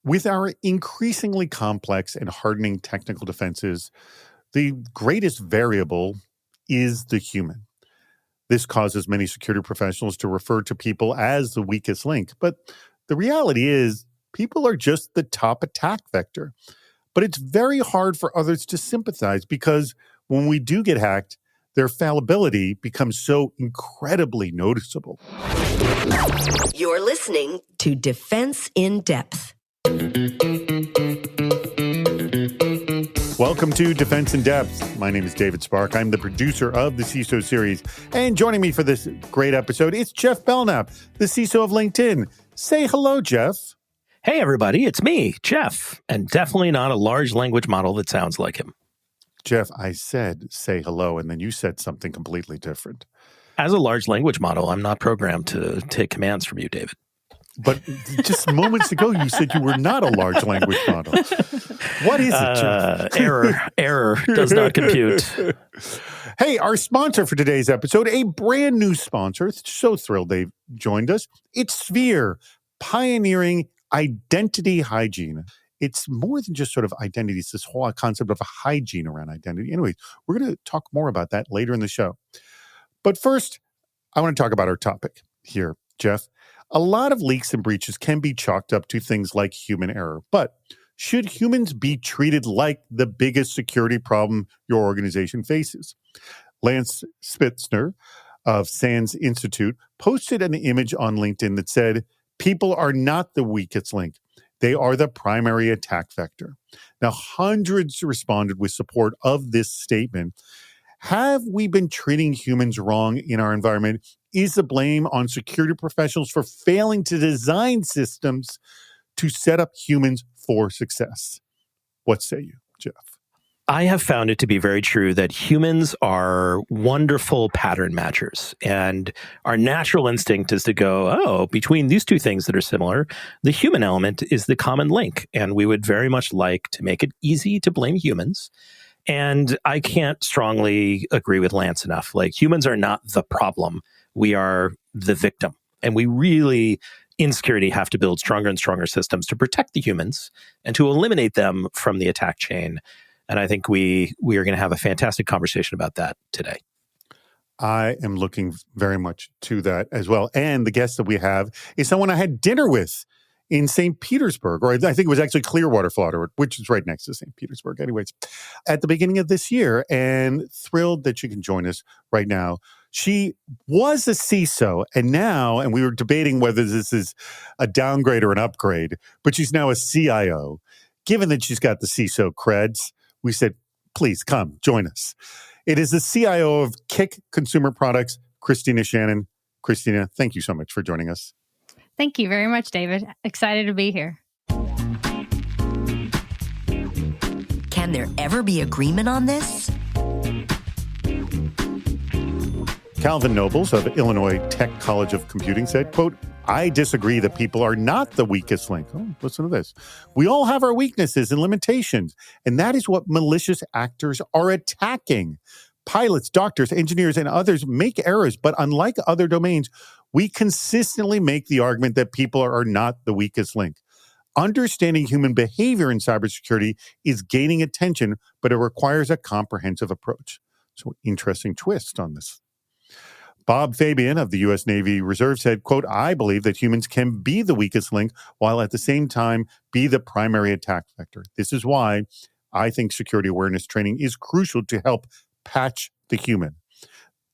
With our increasingly complex and hardening technical defenses, the greatest variable is the human. This causes many security professionals to refer to people as the weakest link. But the reality is, people are just the top attack vector. But it's very hard for others to sympathize because when we do get hacked, their fallibility becomes so incredibly noticeable. You're listening to Defense in Depth. Welcome to Defense in Depth. My name is David Spark. I'm the producer of the CISO series. And joining me for this great episode is Jeff Belknap, the CISO of LinkedIn. Say hello, Jeff. Hey, everybody. It's me, Jeff, and definitely not a large language model that sounds like him. Jeff, I said say hello, and then you said something completely different. As a large language model, I'm not programmed to take commands from you, David. But just moments ago, you said you were not a large language model. What is it, Jeff? Error does not compute. Hey, our sponsor for today's episode, a brand new sponsor. So thrilled they've joined us. It's Sphere, pioneering identity hygiene. It's more than just sort of identity. It's this whole concept of a hygiene around identity. Anyway, we're going to talk more about that later in the show. But first, I want to talk about our topic here, Jeff. A lot of leaks and breaches can be chalked up to things like human error. But should humans be treated like the biggest security problem your organization faces? Lance Spitzner of SANS Institute posted an image on LinkedIn that said, "People are not the weakest link. They are the primary attack vector." Now, hundreds responded with support of this statement. Have we been treating humans wrong in our environment? Is the blame on security professionals for failing to design systems to set up humans for success? What say you, Jeff? I have found it to be very true that humans are wonderful pattern matchers, and our natural instinct is to go, oh, between these two things that are similar, the human element is the common link, and we would very much like to make it easy to blame humans. And I can't strongly agree with Lance enough. Like, humans are not the problem. We are the victim. And we really, in security, have to build stronger and stronger systems to protect the humans and to eliminate them from the attack chain. And I think we are going to have a fantastic conversation about that today. I am looking very much to that as well. And the guest that we have is someone I had dinner with in St. Petersburg, or I think it was actually Clearwater, Florida, which is right next to St. Petersburg. Anyways, at the beginning of this year, and thrilled that she can join us right now. She was a CISO, and we were debating whether this is a downgrade or an upgrade, but she's now a CIO. Given that she's got the CISO creds, we said, please come, join us. It is the CIO of Kick Consumer Products, Christina Shannon. Christina, thank you so much for joining us. Thank you very much, David. Excited to be here. Can there ever be agreement on this? Calvin Nobles of Illinois Tech College of Computing said, quote, "I disagree that people are not the weakest link." Oh, listen to this. "We all have our weaknesses and limitations, and that is what malicious actors are attacking. Pilots, doctors, engineers, and others make errors, but unlike other domains, we consistently make the argument that people are not the weakest link. Understanding human behavior in cybersecurity is gaining attention, but it requires a comprehensive approach." So, interesting twist on this. Bob Fabian of the U.S. Navy Reserve said, quote, "I believe that humans can be the weakest link while at the same time be the primary attack vector. This is why I think security awareness training is crucial to help patch the human.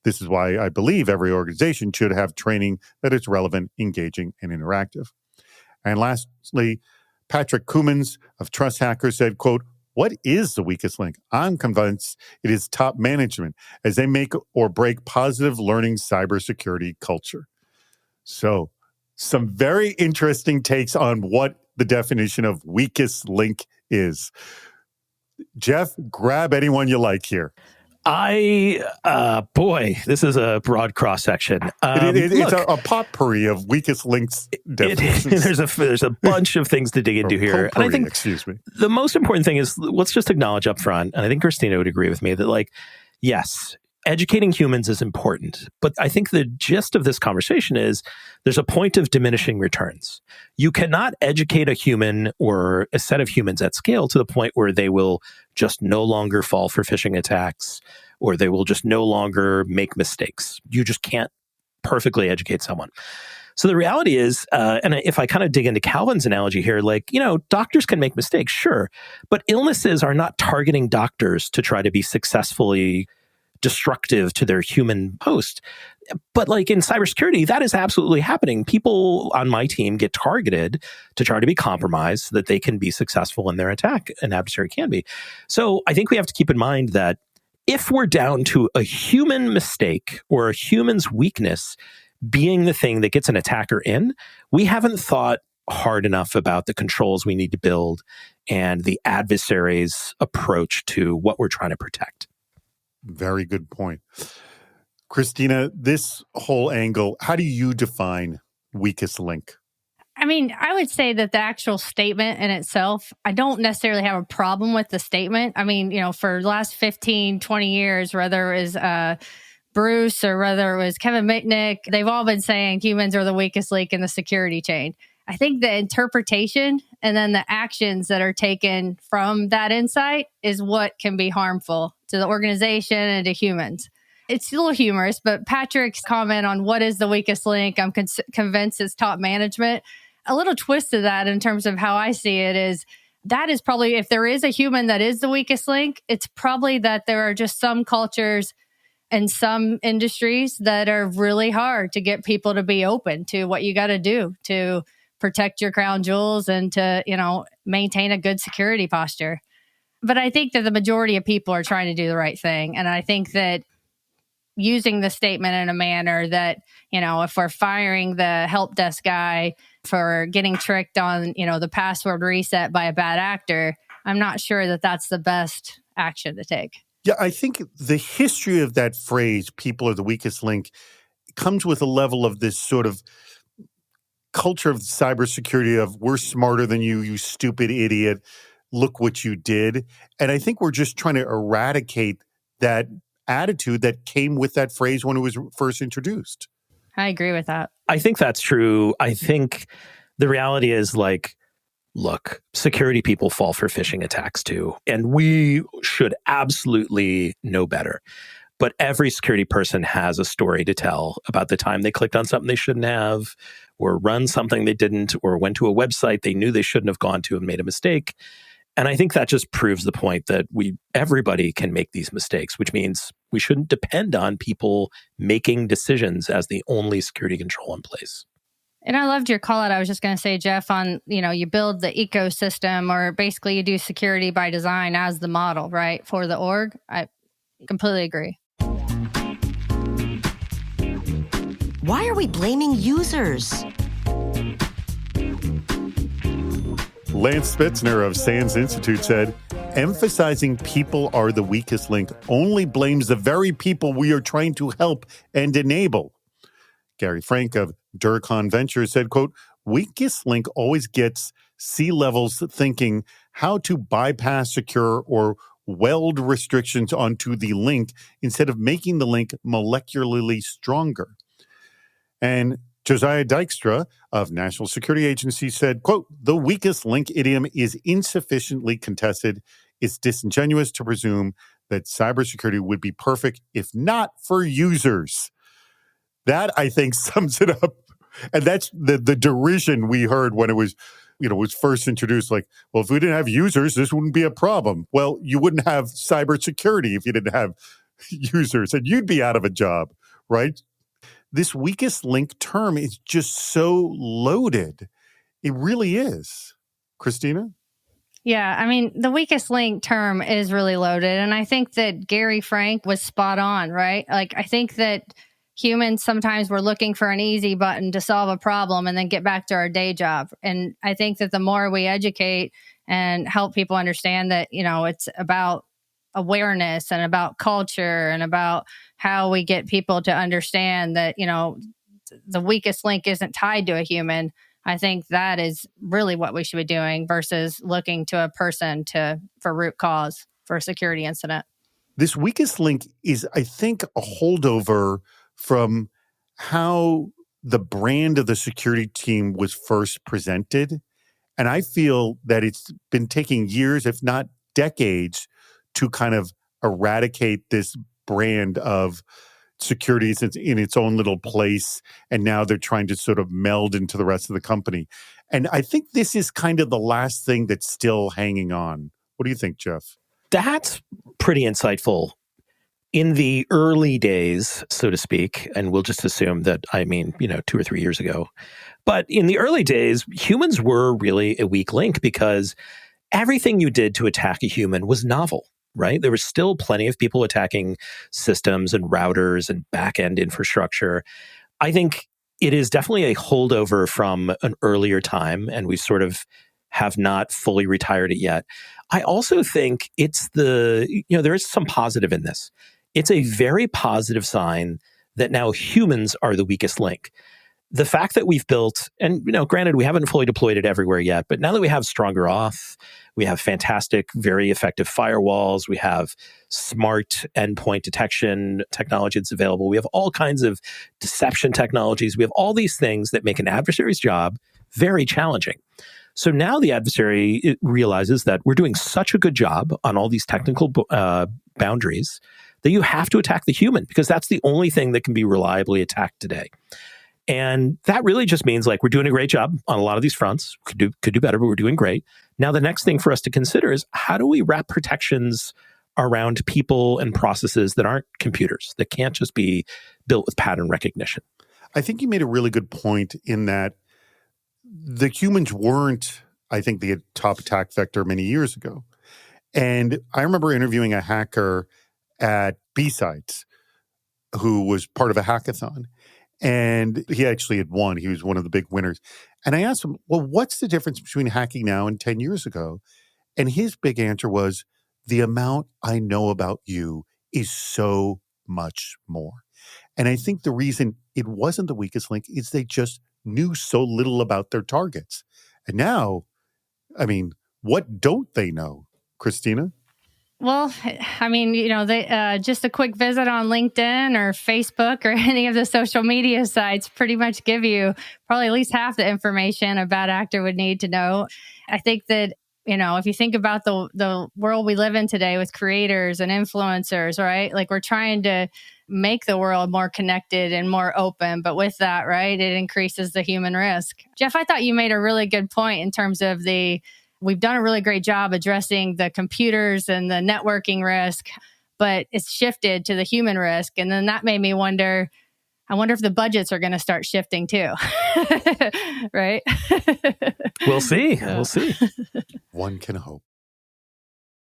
This is why I believe every organization should have training that is relevant, engaging, and interactive." And lastly, Patrick Cummins of Trust Hackers said, quote, "What is the weakest link? I'm convinced it is top management as they make or break positive learning cybersecurity culture." So, some very interesting takes on what the definition of weakest link is. Jeff, grab anyone you like here. This is a broad cross-section. It's a potpourri of weakest links definitions. There's a bunch of things to dig into here. And I think the most important thing is, let's just acknowledge up front, and I think Christina would agree with me, that, like, yes, educating humans is important, but I think the gist of this conversation is there's a point of diminishing returns. You cannot educate a human or a set of humans at scale to the point where they will just no longer fall for phishing attacks or they will just no longer make mistakes. You just can't perfectly educate someone. So the reality is, and if I kind of dig into Calvin's analogy here, like, doctors can make mistakes, sure, but illnesses are not targeting doctors to try to be successfully destructive to their human host. But like in cybersecurity, that is absolutely happening. People on my team get targeted to try to be compromised so that they can be successful in their attack. An adversary can be. So I think we have to keep in mind that if we're down to a human mistake or a human's weakness being the thing that gets an attacker in, we haven't thought hard enough about the controls we need to build and the adversary's approach to what we're trying to protect. Very good point. Christina, this whole angle, how do you define weakest link? I mean, I would say that the actual statement in itself, I don't necessarily have a problem with the statement. I mean, for the last 15, 20 years, whether it was Bruce or whether it was Kevin Mitnick, they've all been saying humans are the weakest link in the security chain. I think the interpretation and then the actions that are taken from that insight is what can be harmful to the organization and to humans. It's a little humorous, but Patrick's comment on what is the weakest link, I'm convinced it's top management. A little twist to that in terms of how I see it is that is probably, if there is a human that is the weakest link, it's probably that there are just some cultures and some industries that are really hard to get people to be open to what you got to do to protect your crown jewels and to, maintain a good security posture. But I think that the majority of people are trying to do the right thing. And I think that using the statement in a manner that, if we're firing the help desk guy for getting tricked on, the password reset by a bad actor, I'm not sure that that's the best action to take. Yeah, I think the history of that phrase, people are the weakest link, comes with a level of this sort of culture of cybersecurity of we're smarter than you, you stupid idiot, look what you did. And I think we're just trying to eradicate that attitude that came with that phrase when it was first introduced. I agree with that. I think that's true. I think the reality is look, security people fall for phishing attacks too. And we should absolutely know better. But every security person has a story to tell about the time they clicked on something they shouldn't have, or run something they didn't, or went to a website they knew they shouldn't have gone to and made a mistake. And I think that just proves the point that everybody can make these mistakes, which means we shouldn't depend on people making decisions as the only security control in place. And I loved your call out. I was just going to say, Jeff, on, you build the ecosystem or basically you do security by design as the model, right, for the org. I completely agree. Why are we blaming users? Lance Spitzner of SANS Institute said, emphasizing people are the weakest link only blames the very people we are trying to help and enable. Gary Frank of Durcon Ventures said, quote, weakest link always gets C-levels thinking how to bypass, secure, or weld restrictions onto the link instead of making the link molecularly stronger. And Josiah Dykstra of National Security Agency said, quote, the weakest link idiom is insufficiently contested. It's disingenuous to presume that cybersecurity would be perfect if not for users. That, I think, sums it up. And that's the derision we heard when it was, was first introduced. Like, well, if we didn't have users, this wouldn't be a problem. Well, you wouldn't have cybersecurity if you didn't have users, and you'd be out of a job, right? This weakest link term is just so loaded. It really is. Christina? Yeah, I mean, the weakest link term is really loaded. And I think that Gary Frank was spot on, right? Like, I think that humans sometimes we're looking for an easy button to solve a problem and then get back to our day job. And I think that the more we educate and help people understand that, it's about awareness and about culture and about how we get people to understand that, the weakest link isn't tied to a human. I think that is really what we should be doing versus looking to a person for root cause for a security incident. This weakest link is, I think, a holdover from how the brand of the security team was first presented. And I feel that it's been taking years, if not decades, to kind of eradicate this brand of security in its own little place. And now they're trying to sort of meld into the rest of the company. And I think this is kind of the last thing that's still hanging on. What do you think, Jeff? That's pretty insightful. In the early days, so to speak, and we'll just assume that, 2 or 3 years ago, but in the early days, humans were really a weak link because everything you did to attack a human was novel, right? There was still plenty of people attacking systems and routers and back-end infrastructure. I think it is definitely a holdover from an earlier time, and we sort of have not fully retired it yet. I also think there is some positive in this. It's a very positive sign that now humans are the weakest link. The fact that we've built, and granted, we haven't fully deployed it everywhere yet, but now that we have stronger auth, we have fantastic, very effective firewalls, we have smart endpoint detection technology that's available, we have all kinds of deception technologies, we have all these things that make an adversary's job very challenging. So now the adversary realizes that we're doing such a good job on all these technical boundaries that you have to attack the human, because that's the only thing that can be reliably attacked today. And that really just means we're doing a great job on a lot of these fronts. Could do better, but we're doing great. Now, the next thing for us to consider is how do we wrap protections around people and processes that aren't computers, that can't just be built with pattern recognition? I think you made a really good point in that the humans weren't, I think, the top attack vector many years ago. And I remember interviewing a hacker at B-Sites who was part of a hackathon. And he actually had won. He was one of the big winners. And I asked him, well, what's the difference between hacking now and 10 years ago? And his big answer was, the amount I know about you is so much more. And I think the reason it wasn't the weakest link is they just knew so little about their targets. And now, what don't they know, Christina? Well, they just a quick visit on LinkedIn or Facebook or any of the social media sites pretty much give you probably at least half the information a bad actor would need to know. I think that, if you think about the world we live in today with creators and influencers, right? We're trying to make the world more connected and more open. But with that, right, it increases the human risk. Jeff, I thought you made a really good point in terms of we've done a really great job addressing the computers and the networking risk, but it's shifted to the human risk. And then that made me wonder, I wonder if the budgets are going to start shifting too. Right? We'll see. We'll see. One can hope.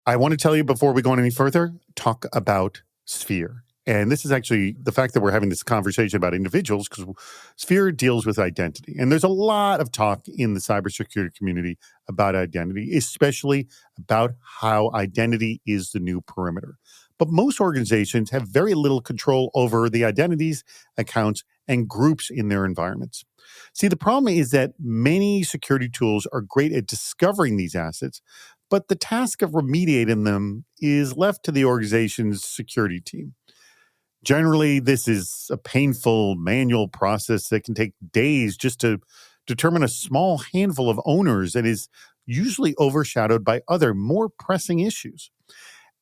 I want to tell you before we go on any further, talk about Sphere. And this is actually the fact that we're having this conversation about individuals, because Sphere deals with identity. And there's a lot of talk in the cybersecurity community about identity, especially about how identity is the new perimeter. But most organizations have very little control over the identities, accounts, and groups in their environments. See, the problem is that many security tools are great at discovering these assets, but the task of remediating them is left to the organization's security team. Generally, this is a painful manual process that can take days just to determine a small handful of owners and is usually overshadowed by other more pressing issues.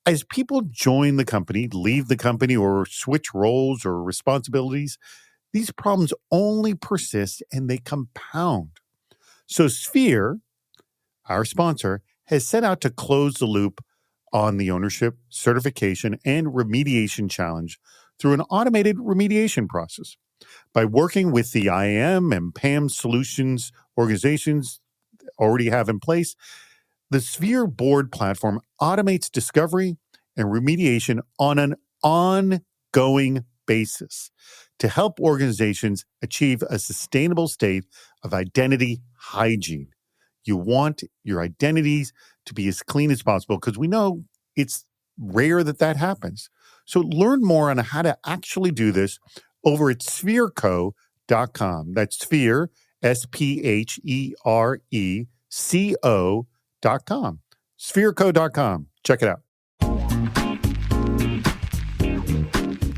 As people join the company, leave the company, or switch roles or responsibilities, these problems only persist and they compound. So Sphere, our sponsor, has set out to close the loop on the ownership, certification, and remediation challenge through an automated remediation process. By working with the IAM and PAM solutions organizations already have in place, the Sphere board platform automates discovery and remediation on an ongoing basis to help organizations achieve a sustainable state of identity hygiene. You want your identities to be as clean as possible because we know it's rare that happens. So learn more on how to actually do this over at sphereco.com. That's Sphere, SPHERECO.com. Sphereco.com. Check it out.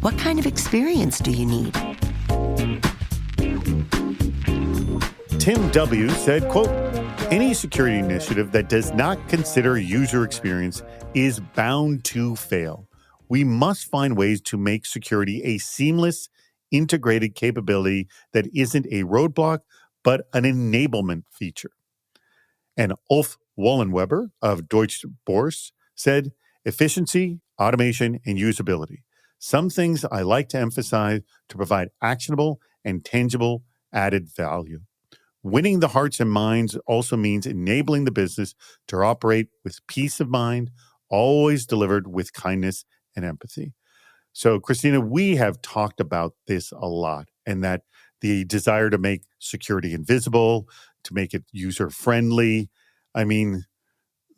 What kind of experience do you need? Tim W. said, quote, any security initiative that does not consider user experience is bound to fail. We must find ways to make security a seamless, integrated capability that isn't a roadblock, but an enablement feature. And Ulf Wallenweber of Deutsche Börse said, efficiency, automation, and usability. Some things I like to emphasize to provide actionable and tangible added value. Winning the hearts and minds also means enabling the business to operate with peace of mind, always delivered with kindness and empathy. So, Christina, we have talked about this a lot, and that the desire to make security invisible, to make it user-friendly. I mean,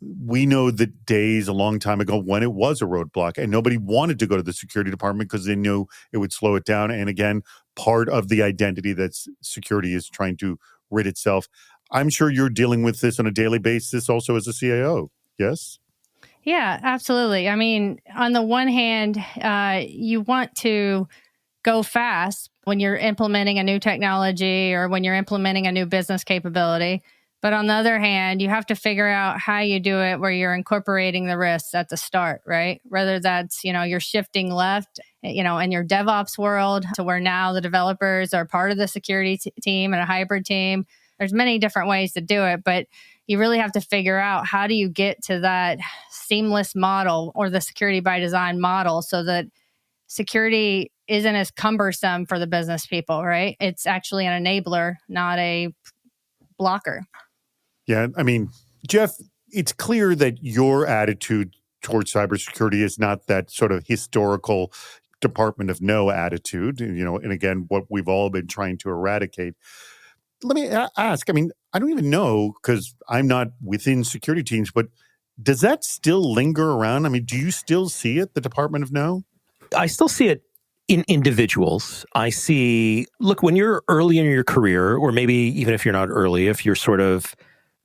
we know the days a long time ago when it was a roadblock and nobody wanted to go to the security department because they knew it would slow it down. And again, part of the identity that security is trying to rid itself. I'm sure you're dealing with this on a daily basis also as a CIO. Yes? Yeah, absolutely. I mean, on the one hand, you want to go fast when you're implementing a new technology or when you're implementing a new business capability. But on the other hand, you have to figure out how you do it where you're incorporating the risks at the start, right? Whether that's, you're shifting left, in your DevOps world to where now the developers are part of the security team and a hybrid team. There's many different ways to do it, but you really have to figure out how do you get to that seamless model or the security by design model so that security isn't as cumbersome for the business people, right? It's actually an enabler, not a blocker. Yeah, I mean, Jeff, it's clear that your attitude towards cybersecurity is not that sort of historical Department of No attitude, and again, what we've all been trying to eradicate. Let me ask, I mean, I don't even know because I'm not within security teams, but does that still linger around? I mean, do you still see it, the Department of No? I still see it in individuals. I see, look, when you're early in your career, or maybe even if you're not early, if you're sort of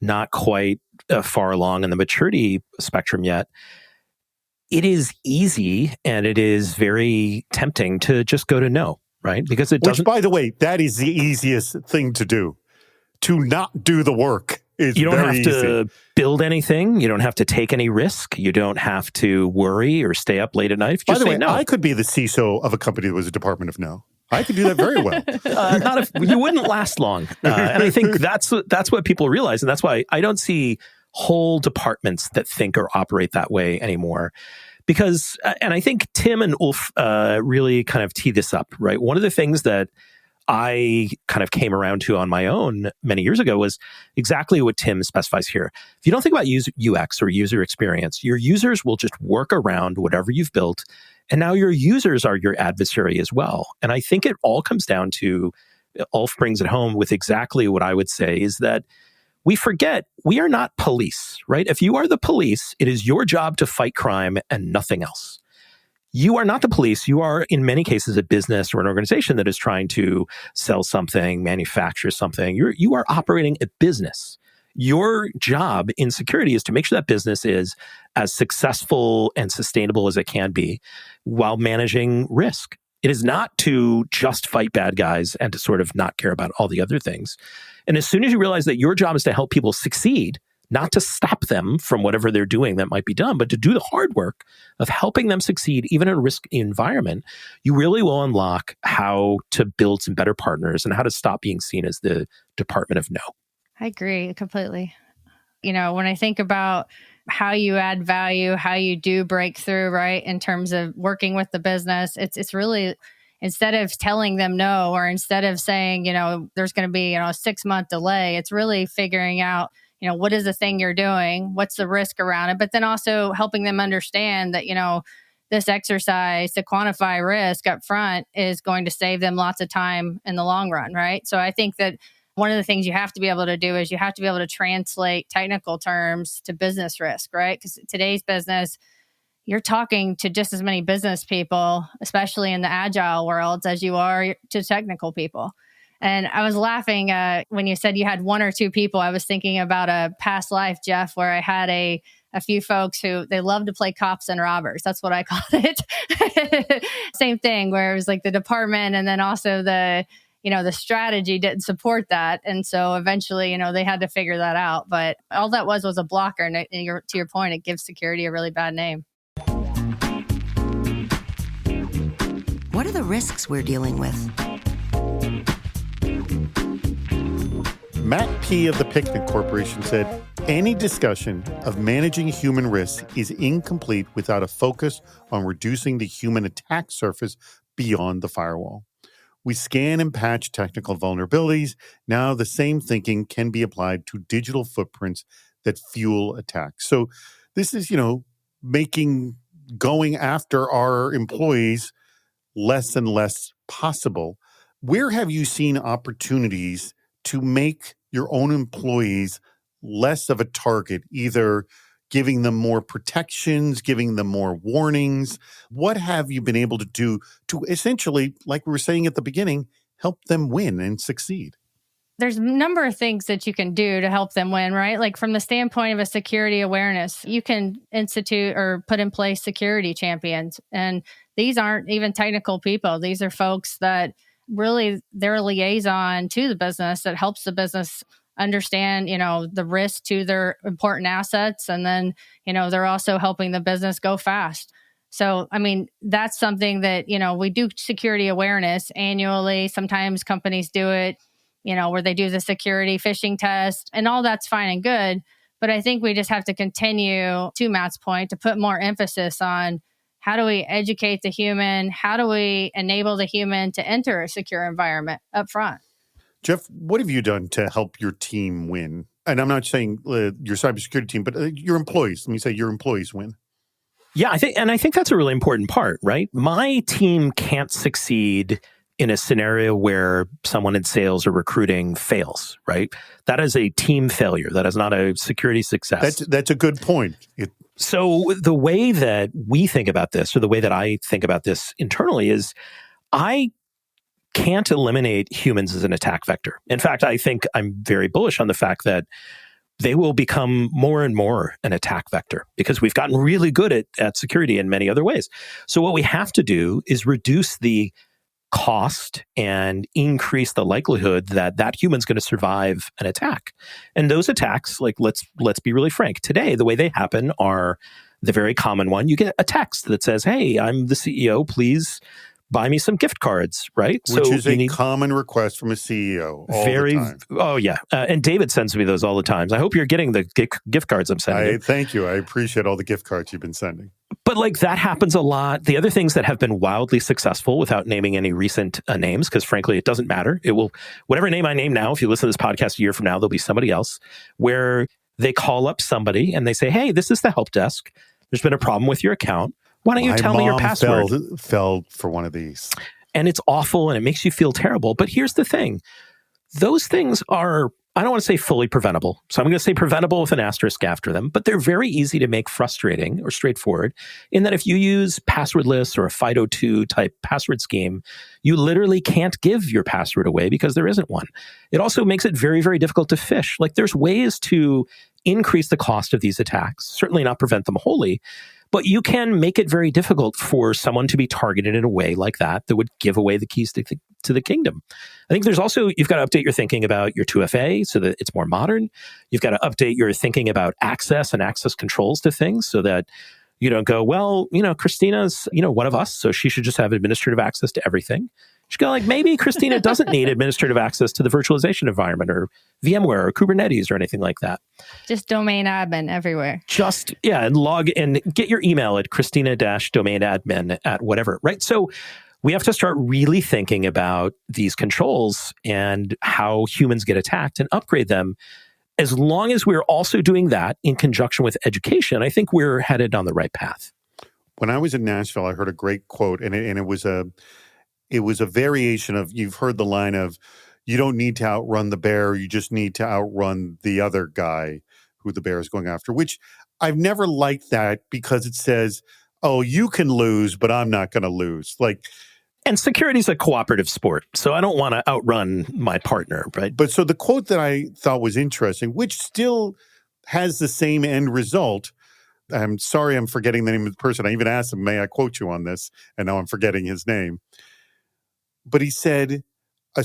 not quite far along in the maturity spectrum yet, it is easy and it is very tempting to just go to no, right? Because it doesn't. Which, by the way, that is the easiest thing to do. To not do the work is you don't very have to easy. Build anything. You don't have to take any risk. You don't have to worry or stay up late at night. Just By the way, no. I could be the CISO of a company that was a Department of No. I could do that very well. Not if you wouldn't last long. And I think that's what people realize. And that's why I don't see whole departments that think or operate that way anymore. Because, and I think Tim and Ulf really kind of tee this up, right? One of the things that I kind of came around to on my own many years ago was exactly what Tim specifies here. If you don't think about UX or user experience, your users will just work around whatever you've built. And now your users are your adversary as well. And I think it all comes down to, Ulf brings it home with exactly what I would say is that we forget we are not police, right? If you are the police, it is your job to fight crime and nothing else. You are not the police. You are, in many cases, a business or an organization that is trying to sell something, manufacture something. You are operating a business. Your job in security is to make sure that business is as successful and sustainable as it can be while managing risk. It is not to just fight bad guys and to sort of not care about all the other things. And as soon as you realize that your job is to help people succeed, not to stop them from whatever they're doing that might be done, but to do the hard work of helping them succeed, even in a risky environment, you really will unlock how to build some better partners and how to stop being seen as the Department of No. I agree completely. When I think about how you add value, how you do break through, right, in terms of working with the business, it's really, instead of telling them no, or instead of saying, there's going to be, a 6-month delay, it's really figuring out, what is the thing you're doing? What's the risk around it? But then also helping them understand that, this exercise to quantify risk up front is going to save them lots of time in the long run, right? So I think that one of the things you have to be able to do is you have to be able to translate technical terms to business risk, right? Because today's business, you're talking to just as many business people, especially in the agile worlds, as you are to technical people. And I was laughing when you said you had one or two people. I was thinking about a past life, Jeff, where I had a a few folks who they love to play cops and robbers. That's what I called it. Same thing, where it was like the department and then also the strategy didn't support that. And so eventually, they had to figure that out. But all that was a blocker. And to your point, it gives security a really bad name. What are the risks we're dealing with? Matt P. of the Picnic Corporation said, any discussion of managing human risks is incomplete without a focus on reducing the human attack surface beyond the firewall. We scan and patch technical vulnerabilities. Now the same thinking can be applied to digital footprints that fuel attacks. So this is, making going after our employees less and less possible. Where have you seen opportunities to make your own employees less of a target, either giving them more protections, giving them more warnings? What have you been able to do to essentially, like we were saying at the beginning, help them win and succeed? There's a number of things that you can do to help them win, right? Like from the standpoint of a security awareness, you can institute or put in place security champions. And these aren't even technical people. These are folks that really they're a liaison to the business that helps the business understand, the risk to their important assets. And then, they're also helping the business go fast. So, that's something that, we do security awareness annually. Sometimes companies do it, where they do the security phishing test, and all that's fine and good. But I think we just have to continue, to Matt's point, to put more emphasis on how do we educate the human? How do we enable the human to enter a secure environment up front? Jeff, what have you done to help your team win? And I'm not saying your cybersecurity team, but your employees. Let me say your employees win. Yeah, I think that's a really important part, right? My team can't succeed in a scenario where someone in sales or recruiting fails, right? That is a team failure. That is not a security success. That's a good point. So the way that we think about this, or the way that I think about this internally, is I can't eliminate humans as an attack vector. In fact, I think I'm very bullish on the fact that they will become more and more an attack vector because we've gotten really good at security in many other ways. So what we have to do is reduce the cost and increase the likelihood that human's going to survive an attack. And those attacks, like let's be really frank, today the way they happen are the very common one. You get a text that says, "Hey, I'm the CEO, please buy me some gift cards," right? Which is a common request from a CEO all the time. Oh, yeah. And David sends me those all the time. I hope you're getting the gift cards I'm sending. Thank you. I appreciate all the gift cards you've been sending. But that happens a lot. The other things that have been wildly successful, without naming any recent names, because frankly, it doesn't matter. It will, whatever name I name now, if you listen to this podcast a year from now, there'll be somebody else, where they call up somebody and they say, "Hey, this is the help desk. There's been a problem with your account. Why don't you tell me your password?" Fell for one of these. And it's awful and it makes you feel terrible. But here's the thing. Those things are, I don't want to say fully preventable. So I'm going to say preventable with an asterisk after them, but they're very easy to make frustrating or straightforward in that if you use passwordless or a FIDO2 type password scheme, you literally can't give your password away because there isn't one. It also makes it very, very difficult to phish. There's ways to increase the cost of these attacks, certainly not prevent them wholly, but you can make it very difficult for someone to be targeted in a way like that would give away the keys to the kingdom. I think there's also, you've got to update your thinking about your 2FA so that it's more modern. You've got to update your thinking about access and access controls to things so that you don't go, well, Christina's, one of us, so she should just have administrative access to everything. You should go maybe Christina doesn't need administrative access to the virtualization environment or VMware or Kubernetes or anything like that. Just domain admin everywhere. And log and get your email at Christina-domainadmin at whatever, right? So we have to start really thinking about these controls and how humans get attacked and upgrade them. As long as we're also doing that in conjunction with education, I think we're headed on the right path. When I was in Nashville, I heard a great quote, and it was a variation of, you've heard the line of, you don't need to outrun the bear, you just need to outrun the other guy who the bear is going after, which I've never liked that because it says, oh, you can lose, but I'm not going to lose. And security is a cooperative sport, so I don't want to outrun my partner, right? But so the quote that I thought was interesting, which still has the same end result, I'm sorry I'm forgetting the name of the person. I even asked him, may I quote you on this? And now I'm forgetting his name. But he said, a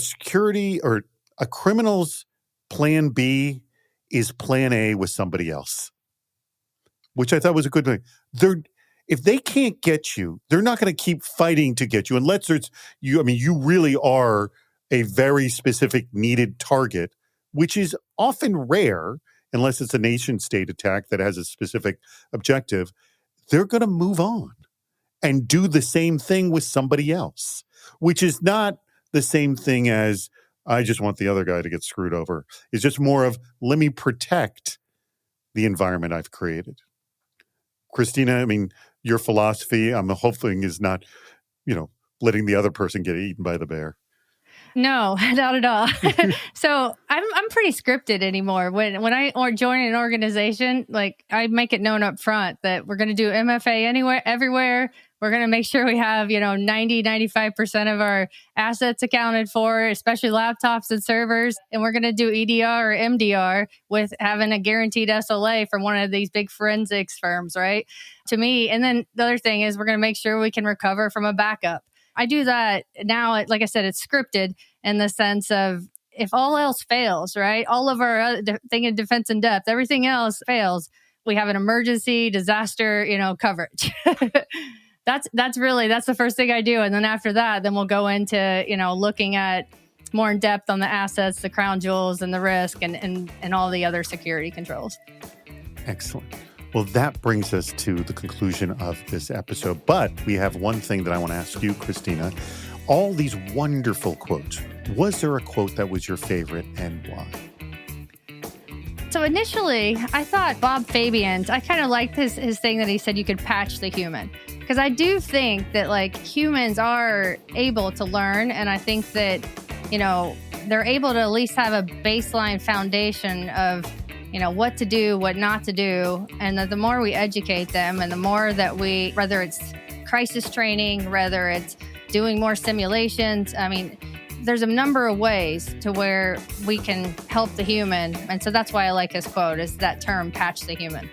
criminal's plan B is plan A with somebody else, which I thought was a good thing. If they can't get you, they're not going to keep fighting to get you unless you really are a very specific needed target, which is often rare unless it's a nation state attack that has a specific objective. They're going to move on and do the same thing with somebody else, which is not the same thing as I just want the other guy to get screwed over. It's just more of, let me protect the environment I've created. Christina, your philosophy, I'm hoping, is not, letting the other person get eaten by the bear. No, not at all. So I'm pretty scripted anymore. When I join an organization, like, I make it known up front that we're going to do MFA anywhere, everywhere. We're going to make sure we have, 90-95% of our assets accounted for, especially laptops and servers. And we're going to do EDR or MDR with having a guaranteed SLA from one of these big forensics firms, right? To me. And then the other thing is we're going to make sure we can recover from a backup. I do that now. Like I said, it's scripted in the sense of, if all else fails, right? All of our thing in defense in depth, everything else fails, we have an emergency disaster, coverage. That's the first thing I do. And then after that, then we'll go into, looking at more in depth on the assets, the crown jewels, and the risk, and all the other security controls. Excellent. Well, that brings us to the conclusion of this episode. But we have one thing that I want to ask you, Christina. All these wonderful quotes. Was there a quote that was your favorite, and why? So initially, I thought Bob Fabian's, I kind of liked his thing that he said you could patch the human. Because I do think that, humans are able to learn. And I think that, they're able to at least have a baseline foundation of, what to do, what not to do. And that the more we educate them, and the more that whether it's crisis training, whether it's doing more simulations, there's a number of ways to where we can help the human. And so that's why I like his quote, is that term, patch the human.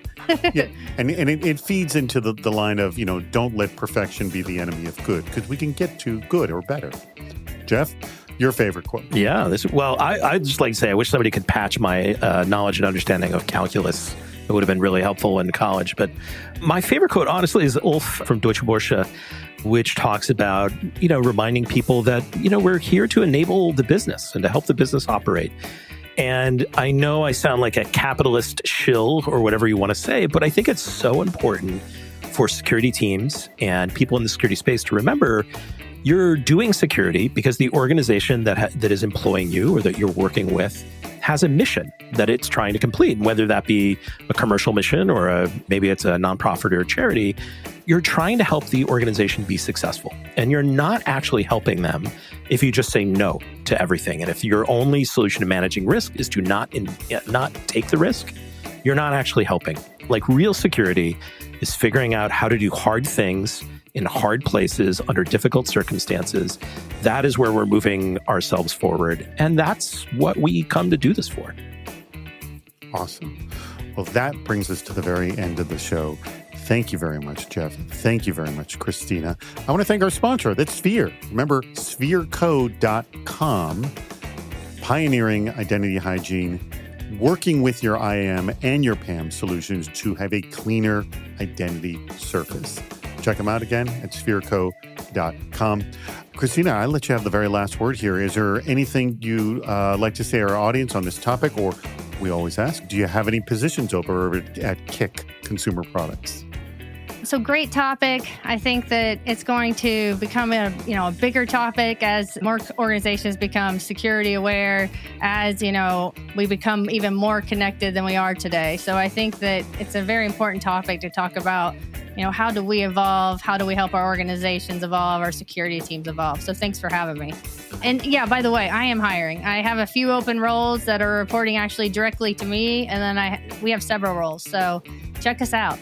Yeah, and it feeds into the line of, don't let perfection be the enemy of good, because we can get to good or better. Jeff, your favorite quote? Yeah, I'd just like to say I wish somebody could patch my knowledge and understanding of calculus. It would have been really helpful in college. But my favorite quote, honestly, is Ulf from Deutsche Börse, which talks about, reminding people that, we're here to enable the business and to help the business operate. And I know I sound like a capitalist shill or whatever you want to say, but I think it's so important for security teams and people in the security space to remember you're doing security because the organization that is employing you or that you're working with has a mission that it's trying to complete, whether that be a commercial mission or maybe it's a nonprofit or a charity. You're trying to help the organization be successful, and you're not actually helping them if you just say no to everything. And if your only solution to managing risk is to not take the risk, you're not actually helping. Real security is figuring out how to do hard things in hard places under difficult circumstances. That is where we're moving ourselves forward. And that's what we come to do this for. Awesome. Well, that brings us to the very end of the show. Thank you very much, Jeff. Thank you very much, Christina. I want to thank our sponsor, that's Sphere. Remember, spherecode.com, pioneering identity hygiene, working with your IAM and your PAM solutions to have a cleaner identity surface. Check them out again at spherecode.com. Christina, I'll let you have the very last word here. Is there anything you like to say to our audience on this topic? Or we always ask, do you have any positions over at Kick Consumer Products? So great topic. I think that it's going to become a bigger topic as more organizations become security aware, as we become even more connected than we are today. So I think that it's a very important topic to talk about. How do we evolve? How do we help our organizations evolve, our security teams evolve? So thanks for having me. And yeah, by the way, I am hiring. I have a few open roles that are reporting actually directly to me. And then we have several roles. So check us out.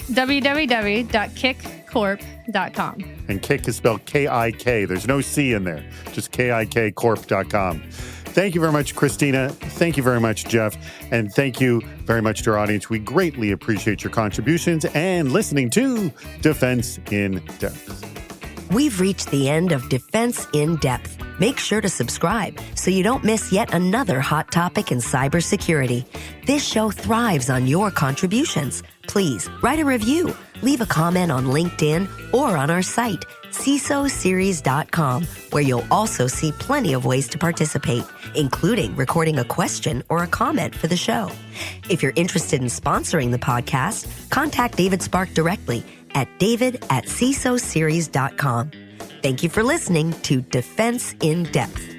www.kickcorp.com. And Kick is spelled K-I-K. There's no C in there. Just KIKcorp.com. Thank you very much, Christina. Thank you very much, Jeff. And thank you very much to our audience. We greatly appreciate your contributions and listening to Defense in Depth. We've reached the end of Defense in Depth. Make sure to subscribe so you don't miss yet another hot topic in cybersecurity. This show thrives on your contributions. Please write a review, leave a comment on LinkedIn or on our site, CISOseries.com, where you'll also see plenty of ways to participate, including recording a question or a comment for the show. If you're interested in sponsoring the podcast, contact David Spark directly at david@cisoseries.com. Thank you for listening to Defense in Depth.